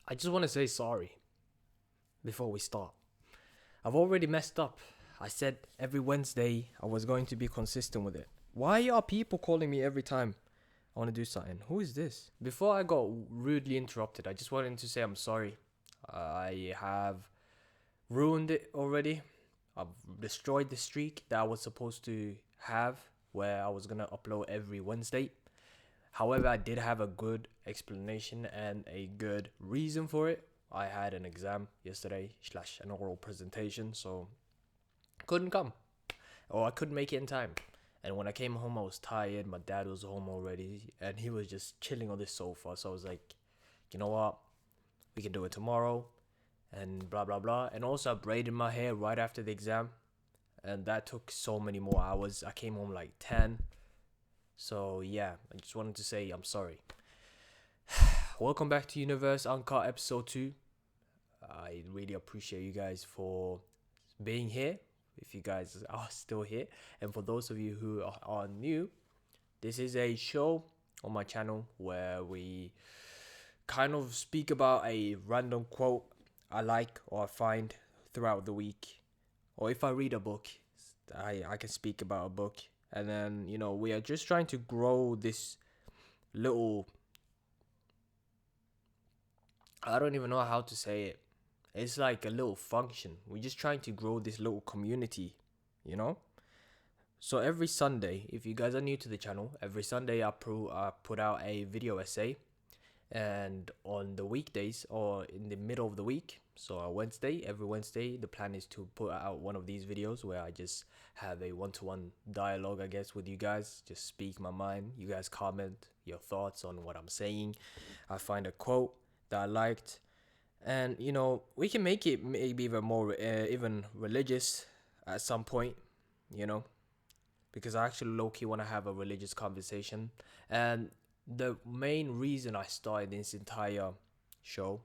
I just want to say sorry before we start. I've already messed up. I said every Wednesday I was going to be consistent with it. Why are people calling me every time I want to do something? Who is this? Before I got rudely interrupted, I just wanted to say I'm sorry. I have ruined it already. I've destroyed the streak that I was supposed to have where I was going to upload every Wednesday. However, I did have a good explanation and a good reason for it. I had an exam yesterday / an oral presentation, so couldn't come, or I couldn't make it in time. And when I came home, I was tired. My dad was home already, and he was just chilling on the sofa. So I was like, you know what, we can do it tomorrow, and blah blah blah. And also, I braided my hair right after the exam, and that took so many more hours. I came home like 10. So yeah, I just wanted to say I'm sorry. Welcome back to Yooniverse Uncut episode 2. I really appreciate you guys for being here, if you guys are still here. And for those of you who are new, this is a show on my channel where we kind of speak about a random quote I like or I find throughout the week. Or if I read a book, I can speak about a book. And then, we are just trying to grow this little... I don't even know how to say it. It's like a little function. We're just trying to grow this little community, So every Sunday, if you guys are new to the channel, every Sunday I put out a video essay. And on the weekdays or in the middle of the week, so every Wednesday, the plan is to put out one of these videos where I just have a one-to-one dialogue, I guess, with you guys. Just speak my mind. You guys comment your thoughts on what I'm saying. I find a quote that I liked. And, we can make it maybe even more, even religious at some point, because I actually low-key want to have a religious conversation. And the main reason I started this entire show,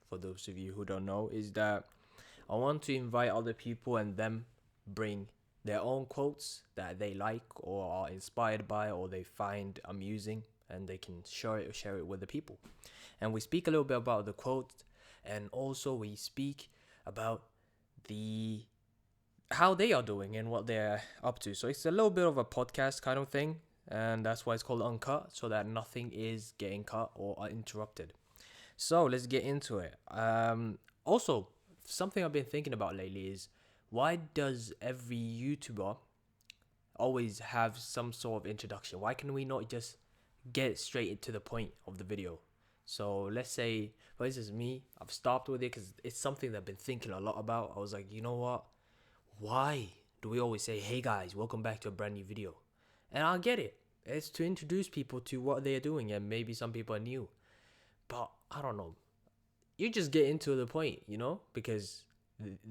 for those of you who don't know, is that I want to invite other people and them bring their own quotes that they like or are inspired by or they find amusing, and they can share it with the people. And we speak a little bit about the quote, and also we speak about how they are doing and what they're up to. So it's a little bit of a podcast kind of thing, and that's why it's called Uncut, so that nothing is getting cut or interrupted. So let's get into it. Also, something I've been thinking about lately is, why does every YouTuber always have some sort of introduction? Why can we not just get straight into the point of the video? So let's say, for instance, me, I've stopped with it because it's something that I've been thinking a lot about. I was like, you know what? Why do we always say, hey guys, welcome back to a brand new video? And I get it. It's to introduce people to what they're doing, and maybe some people are new. But I don't know. You just get into the point, because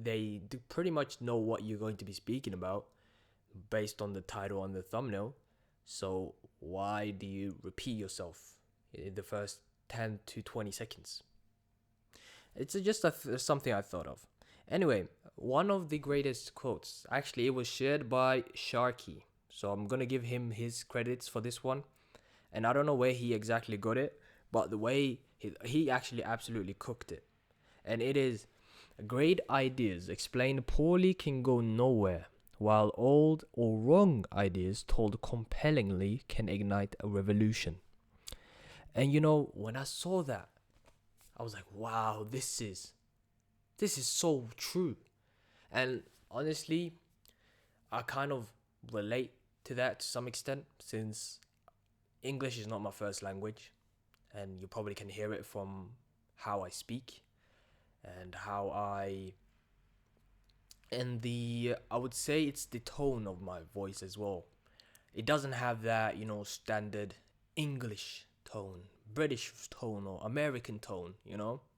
they do pretty much know what you're going to be speaking about based on the title and the thumbnail. So why do you repeat yourself in the first 10 to 20 seconds? It's just something I thought of. Anyway, one of the greatest quotes, actually, it was shared by Sharky. So I'm going to give him his credits for this one. And I don't know where he exactly got it, but the way he actually absolutely cooked it. And it is, great ideas explained poorly can go nowhere, while old or wrong ideas told compellingly can ignite a revolution. And when I saw that, I was like, wow, this is so true. And honestly, I kind of relate to that to some extent, since English is not my first language, and you probably can hear it from how I speak and I would say it's the tone of my voice as well. It doesn't have that, standard English tone, British tone, or American tone,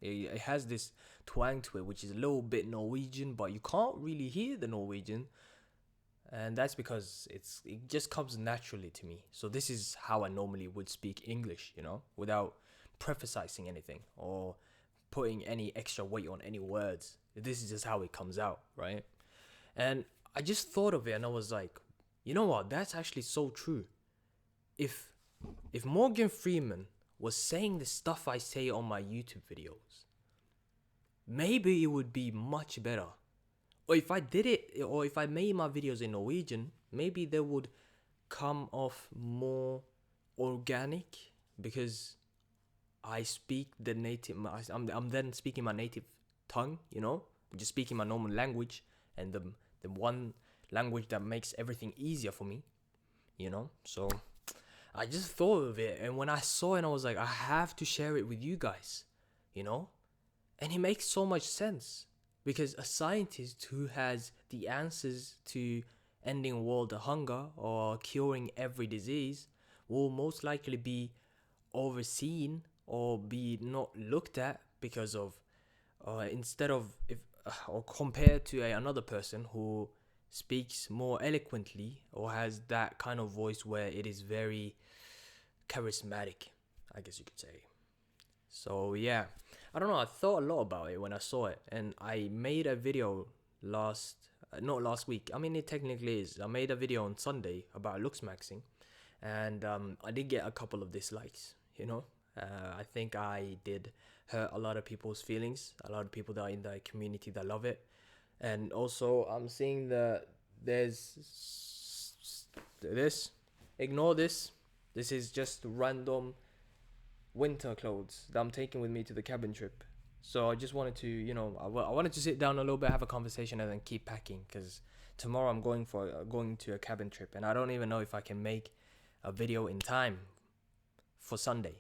It has this twang to it, which is a little bit Norwegian, but you can't really hear the Norwegian. And that's because it just comes naturally to me. So this is how I normally would speak English, without prefacing anything or putting any extra weight on any words. This is just how it comes out, right? And I just thought of it and I was like, you know what? That's actually so true. If Morgan Freeman was saying the stuff I say on my YouTube videos, maybe it would be much better. Or if I did it, or if I made my videos in Norwegian, maybe they would come off more organic, because I speak the native. I'm then speaking my native tongue. I'm just speaking my normal language, and the one language that makes everything easier for me. So I just thought of it, and when I saw it, I was like, I have to share it with you guys. And it makes so much sense, because a scientist who has the answers to ending world hunger or curing every disease will most likely be overseen or be not looked at, because of instead of if or compared to another person who speaks more eloquently or has that kind of voice where it is very charismatic, I guess you could say. So yeah, I don't know, I thought a lot about it when I saw it, and I made a video not last week, I mean it technically is, I made a video on Sunday about looks maxing, and I did get a couple of dislikes. I think I did hurt a lot of people's feelings, a lot of people that are in the community that love it. And also I'm seeing that there's this, ignore this, this is just random winter clothes that I'm taking with me to the cabin trip. So I just wanted to, I wanted to sit down a little bit, have a conversation, and then keep packing, because tomorrow I'm going to a cabin trip, and I don't even know if I can make a video in time for Sunday.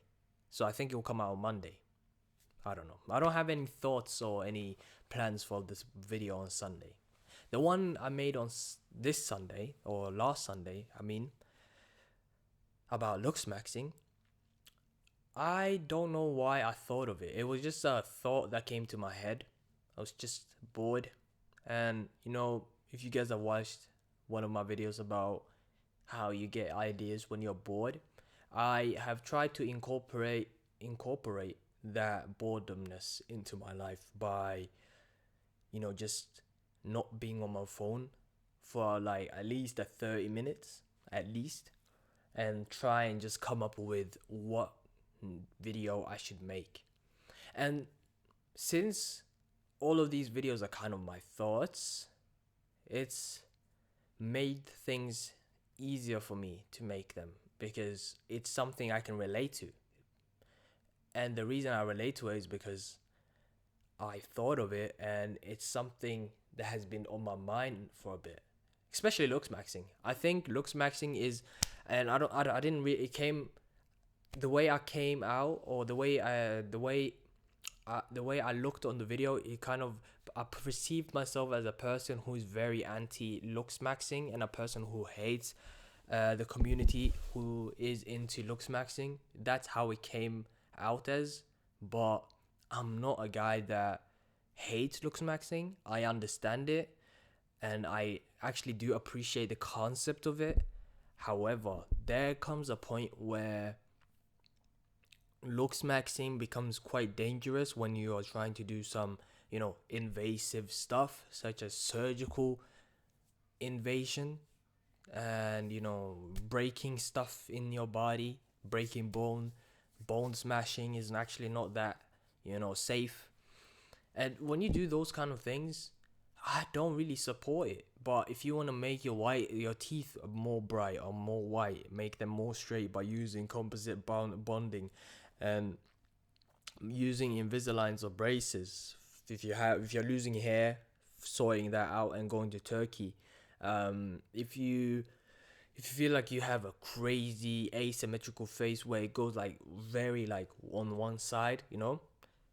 So I think it will come out on Monday. I don't know. I don't have any thoughts or any plans for this video on Sunday. The one I made on this Sunday, or last Sunday, about looks maxing, I don't know why I thought of it. It was just a thought that came to my head. I was just bored. And, if you guys have watched one of my videos about how you get ideas when you're bored, I have tried to incorporate that boredomness into my life by, just not being on my phone for like at least 30 minutes, at least, and try and just come up with what video I should make. And since all of these videos are kind of my thoughts, it's made things easier for me to make them, because it's something I can relate to. And the reason I relate to it is because I thought of it, and it's something that has been on my mind for a bit, especially looks maxing. I think looks maxing is, and I didn't really, it came, the way I came out, or the way I looked on the video, it kind of, I perceived myself as a person who is very anti looks maxing, and a person who hates the community who is into looks maxing. That's how it came out as. But I'm not a guy that hates looks maxing. I understand it, and I actually do appreciate the concept of it. However, there comes a point where looks maxing becomes quite dangerous when you are trying to do some, invasive stuff, such as surgical invasion, and, breaking stuff in your body, breaking bone smashing is actually not that, safe. And when you do those kind of things, I don't really support it. But if you want to make your teeth more bright or more white, make them more straight by using composite bonding and using Invisaligns or braces, if you're losing hair, sorting that out and going to Turkey. If you feel like you have a crazy asymmetrical face where it goes like very like on one side,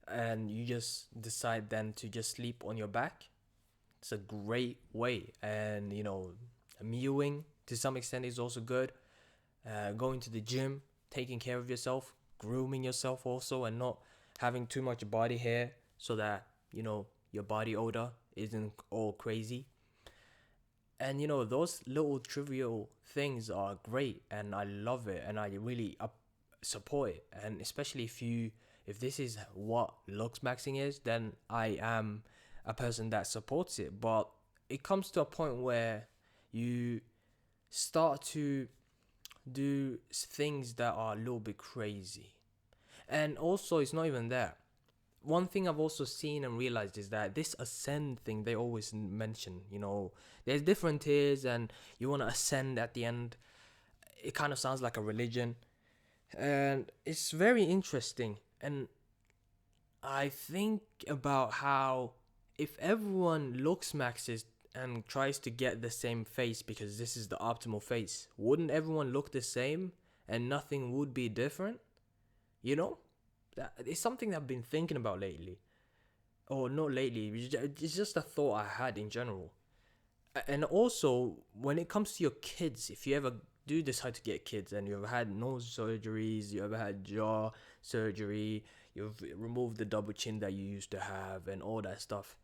and you just decide then to just sleep on your back, it's a great way. And mewing to some extent is also good. Going to the gym, taking care of yourself, grooming yourself also, and not having too much body hair so that your body odor isn't all crazy. And those little trivial things are great, and I love it, and I really support it. And especially if this is what looks maxing is, then I am a person that supports it. But it comes to a point where you start to do things that are a little bit crazy. And also, it's not even that. One thing I've also seen and realized is that this ascend thing they always mention, there's different tiers and you want to ascend at the end. It kind of sounds like a religion, and it's very interesting. And I think about how if everyone looks maxes and tries to get the same face because this is the optimal face, wouldn't everyone look the same and nothing would be different? You know? That it's something that I've been thinking about lately. Or not lately, it's just a thought I had in general. And also, when it comes to your kids, if you ever do decide to get kids and you've had nose surgeries, you ever had jaw surgery, you've removed the double chin that you used to have, and all that stuff,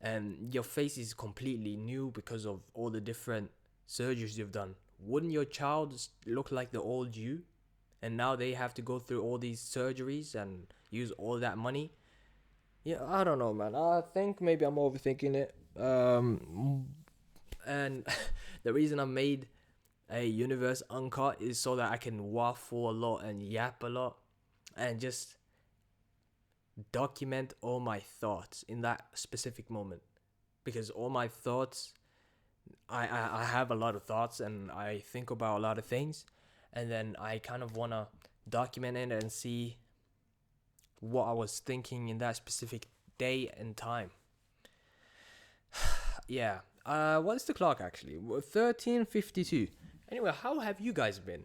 and your face is completely new because of all the different surgeries you've done, wouldn't your child look like the old you? And now they have to go through all these surgeries and use all that money. Yeah, I don't know, man. I think maybe I'm overthinking it. And the reason I made a Yooniverse Uncut is so that I can waffle a lot and yap a lot and just document all my thoughts in that specific moment. Because all my thoughts, I have a lot of thoughts and I think about a lot of things. And then I kind of want to document it and see what I was thinking in that specific day and time. Yeah. What's the clock actually? 13:52. Anyway, how have you guys been?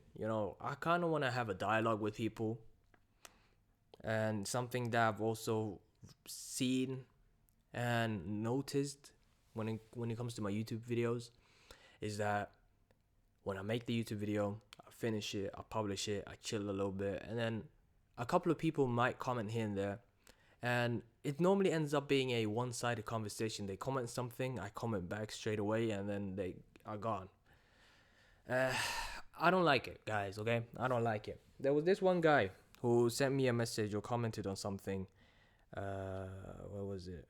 I kind of want to have a dialogue with people. And something that I've also seen and noticed when it comes to my YouTube videos is that when I make the YouTube video, I finish it, I publish it, I chill a little bit, and then a couple of people might comment here and there, and it normally ends up being a one-sided conversation. They comment something, I comment back straight away, and then they are gone. I don't like it, guys, okay? I don't like it. There was this one guy who sent me a message or commented on something. What was it?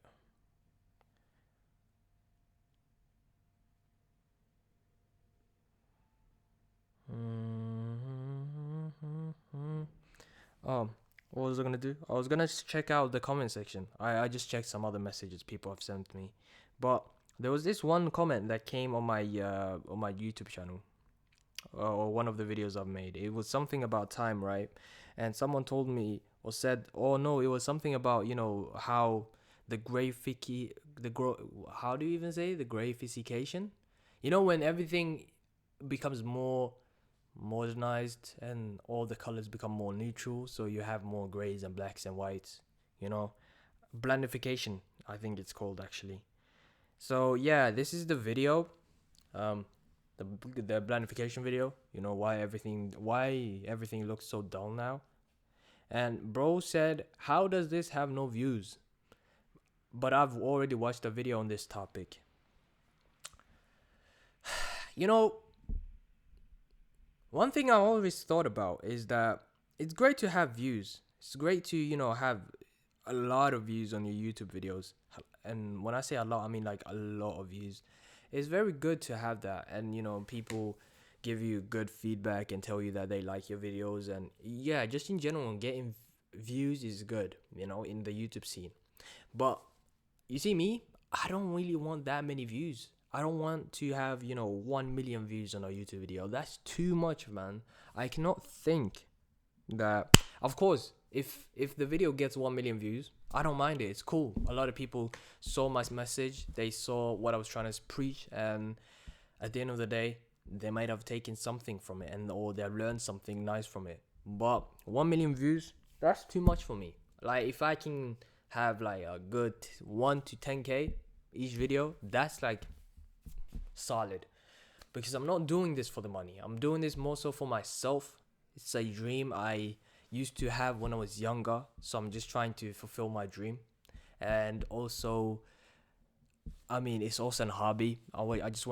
Oh, what was I gonna do? I was gonna check out the comment section. I just checked some other messages people have sent me, but there was this one comment that came on my YouTube channel, or one of the videos I've made. It was something about time, right? And someone told me or said, oh no, it was something about how how do you even say the grayification? When everything becomes more modernized and all the colors become more neutral, so you have more grays and blacks and whites, blendification, I think it's called actually. So yeah, this is the video, the blendification video. Why everything looks so dull now. And bro said, how does this have no views? But I've already watched a video on this topic. One thing I always thought about is that it's great to have views. It's great to, have a lot of views on your YouTube videos. And when I say a lot, I mean like a lot of views. It's very good to have that. And, people give you good feedback and tell you that they like your videos. And yeah, just in general, getting views is good, in the YouTube scene. But you see me, I don't really want that many views. I don't want to have 1 million views on a YouTube video. That's too much, man. I cannot think that, of course, if the video gets 1 million views, I don't mind it. It's cool. A lot of people saw my message. They saw what I was trying to preach, and at the end of the day, they might have taken something from it, or they learned something nice from it. But 1 million views, that's too much for me. Like, if I can have like a good 1 to 10k each video, that's like solid, because I'm not doing this for the money. I'm doing this more so for myself. It's a dream I used to have when I was younger, so I'm just trying to fulfill my dream. And also, I mean, it's also a hobby. I just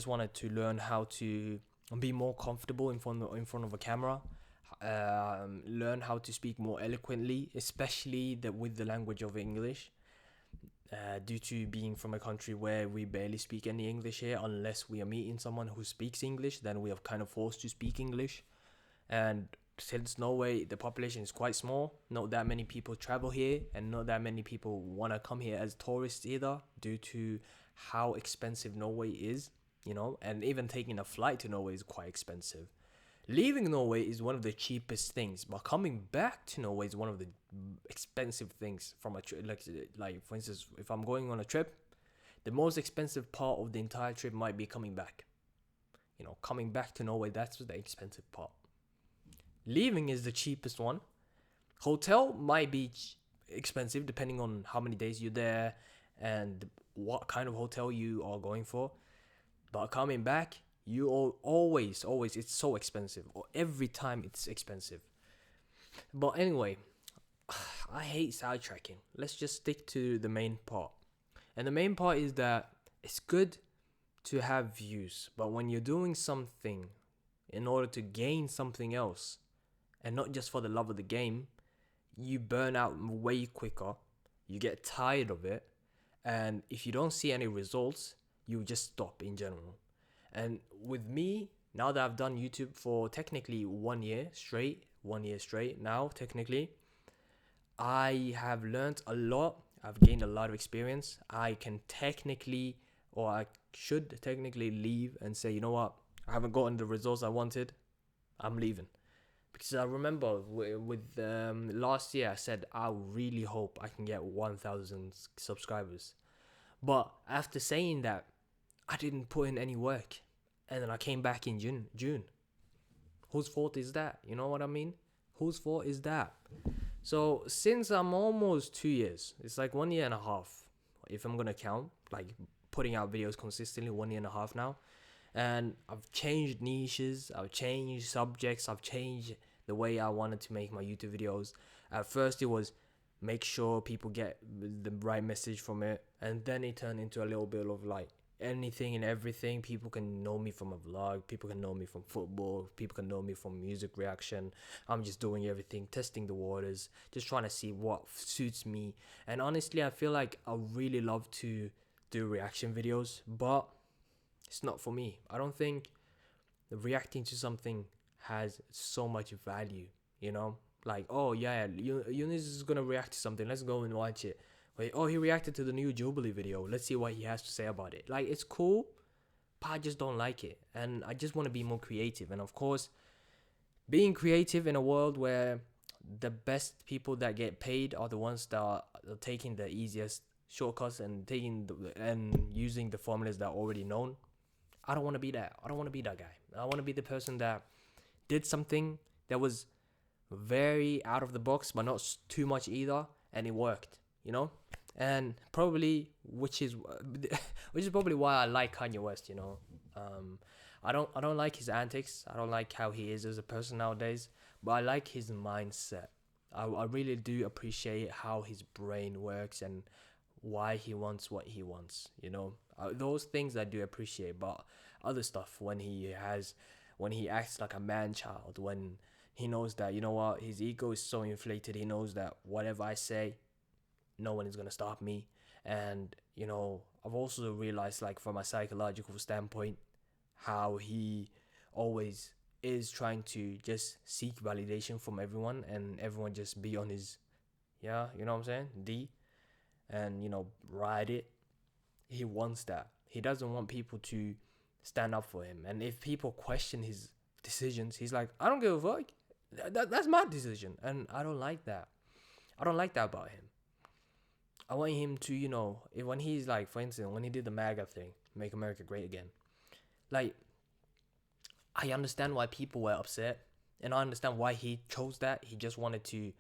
wanted to learn how to be more comfortable in front of a camera, learn how to speak more eloquently, especially with the language of English. Due to being from a country where we barely speak any English here, unless we are meeting someone who speaks English, then we are kind of forced to speak English. And since Norway, the population is quite small, not that many people travel here, and not that many people want to come here as tourists either, due to how expensive Norway is, and even taking a flight to Norway is quite expensive. Leaving Norway is one of the cheapest things, but coming back to Norway is one of the expensive things from a trip. Like for instance, if I'm going on a trip, the most expensive part of the entire trip might be coming back. Coming back to Norway, that's the expensive part. Leaving is the cheapest one. Hotel might be expensive depending on how many days you're there and what kind of hotel you are going for. But coming back, you always, it's so expensive. Or every time it's expensive. But anyway, I hate sidetracking. Let's just stick to the main part. And the main part is that it's good to have views, but when you're doing something in order to gain something else, and not just for the love of the game, you burn out way quicker, you get tired of it, and if you don't see any results, you just stop in general. And with me, now that I've done YouTube for technically 1 year straight now, technically, I have learned a lot. I've gained a lot of experience. I can technically, or I should technically leave and say, you know what, I haven't gotten the results I wanted, I'm leaving. Because I remember with last year, I said I really hope I can get 1,000 subscribers. But after saying that, I didn't put in any work. And then I came back in June. Whose fault is that? You know what I mean? Whose fault is that? So since I'm almost 2 years, it's like 1 year and a half, if I'm going to count, like putting out videos consistently, 1 year and a half now. And I've changed niches, I've changed subjects, I've changed the way I wanted to make my YouTube videos. At first it was make sure people get the right message from it, and then it turned into a little bit of like anything and everything. People can know me from a vlog, people can know me from football, people can know me from music reaction. I'm just doing everything, testing the waters, just trying to see what suits me. And honestly, I feel like I really love to do reaction videos, but it's not for me. I don't think reacting to something has so much value, Like, oh yeah, Eunice is gonna react to something, let's go and watch it. Wait, oh, he reacted to the new Jubilee video, let's see what he has to say about it. Like, it's cool, but I just don't like it. And I just want to be more creative. And of course, being creative in a world where the best people that get paid are the ones that are taking the easiest shortcuts and using the formulas that are already known. I don't want to be that. I don't want to be that guy. I want to be the person that did something that was very out of the box, but not too much either, and it worked, And probably, which is probably why I like Kanye West, I don't like his antics. I don't like how he is as a person nowadays, but I like his mindset. I really do appreciate how his brain works and why he wants what he wants, those things I do appreciate. But other stuff, when he acts like a man child, when he knows that, his ego is so inflated, he knows that whatever I say, no one is going to stop me. And I've also realized, like, from a psychological standpoint, how he always is trying to just seek validation from everyone, and everyone just be on his, you know what I'm saying, D, and ride it. He wants that. He doesn't want people to stand up for him. And if people question his decisions, he's like, I don't give a fuck, that's my decision. And I don't like that. I don't like that about him. I want him to, when he's like, for instance, when he did the MAGA thing, Make America Great Again, like, I understand why people were upset, and I understand why he chose that. He just wanted to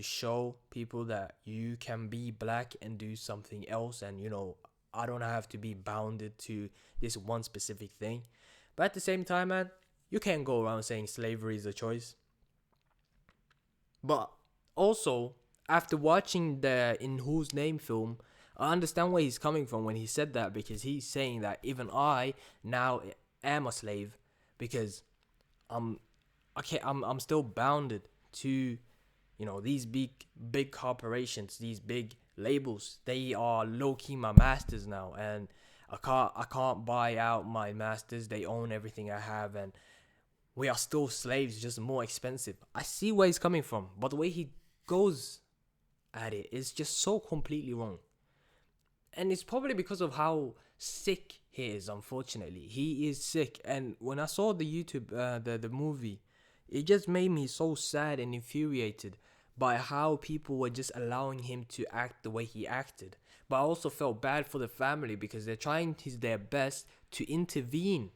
show people that you can be black and do something else, and I don't have to be bounded to this one specific thing. But at the same time, man, you can't go around saying slavery is a choice. But also, after watching the In Whose Name film, I understand where he's coming from when he said that, because he's saying that even I now am a slave, because I'm still bounded to these big corporations, these big labels. They are low-key my masters now, and I can't buy out my masters. They own everything I have, and we are still slaves, just more expensive. I see where he's coming from, but the way he goes at it is just so completely wrong. And it's probably because of how sick he is. Unfortunately, he is sick. And when I saw the YouTube, the movie, it just made me so sad and infuriated by how people were just allowing him to act the way he acted. But I also felt bad for the family because they're trying their best to intervene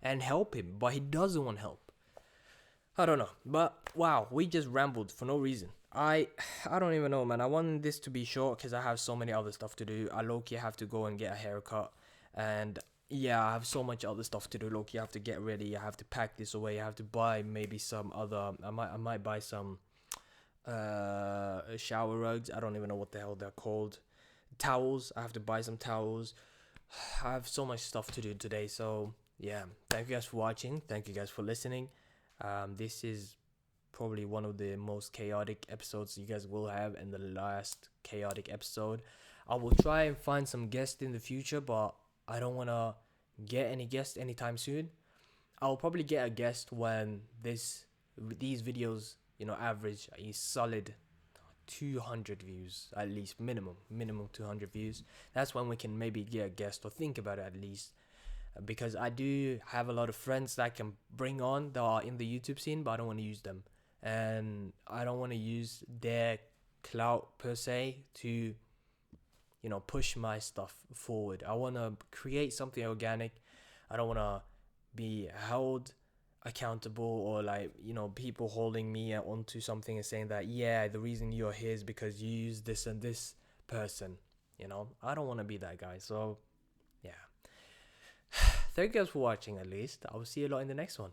and help him, but he doesn't want help. I don't know, but wow, we just rambled for no reason. I don't even know, man. I want this to be short because I have so many other stuff to do. I low-key have to go and get a haircut, and yeah, I have so much other stuff to do. Low-key, I have to get ready. I have to pack this away. I have to buy maybe some other. I might buy some shower rugs. I don't even know what the hell they're called. Towels. I have to buy some towels. I have so much stuff to do today. So yeah, thank you guys for watching. Thank you guys for listening. This is probably one of the most chaotic episodes you guys will have, and the last chaotic episode. I will try and find some guests in the future, but I don't want to get any guests anytime soon. I'll probably get a guest when these videos, average a solid 200 views, at least, minimum 200 views. That's when we can maybe get a guest, or think about it at least, because I do have a lot of friends that I can bring on that are in the YouTube scene, but I don't want to use them, and I don't want to use their clout per se to push my stuff forward. I want to create something organic. I don't want to be held accountable, or people holding me onto something and saying that, yeah, the reason you're here is because you use this and this person. I don't want to be that guy. So yeah, thank you guys for watching. At least I will see you a lot in the next one.